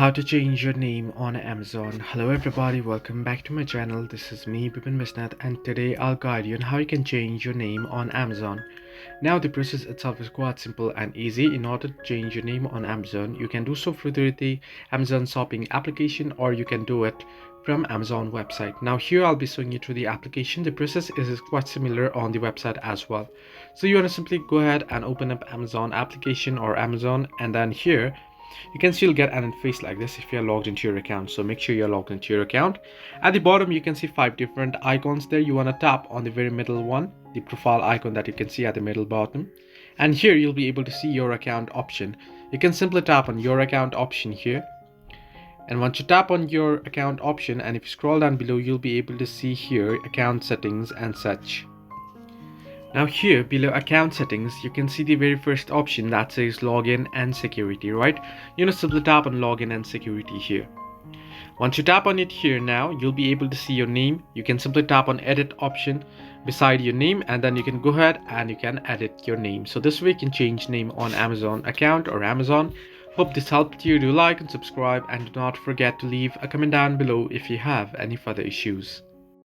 How to change your name on Amazon. Hello everybody, welcome back to my channel. This is me Bipin Bisnath, and today I'll guide you on how you can change your name on Amazon. Now the process itself is quite simple and easy. In order to change your name on Amazon, you can do so through the Amazon shopping application, or you can do it from Amazon website. Now here I'll be showing you through the application. The process is quite similar on the website as well. So you want to simply go ahead and open up Amazon application or Amazon, and then here you can still get an interface like this if you're logged into your account. So make sure you're logged into your account. At the bottom you can see 5 different icons there. You want to tap on the very middle one, the profile icon that you can see at the middle bottom, and here you'll be able to see your account option. You can simply tap on your account option here, and once you tap on your account option, and if you scroll down below, you'll be able to see here account settings and such. Now here below account settings, you can see the very first option that says login and security, right? You know, simply tap on login and security here. Once you tap on it here, now you'll be able to see your name. You can simply tap on edit option beside your name, and then you can go ahead and you can edit your name. So this way you can change name on Amazon account or Amazon. Hope this helped you. Do like and subscribe, and do not forget to leave a comment down below if you have any further issues.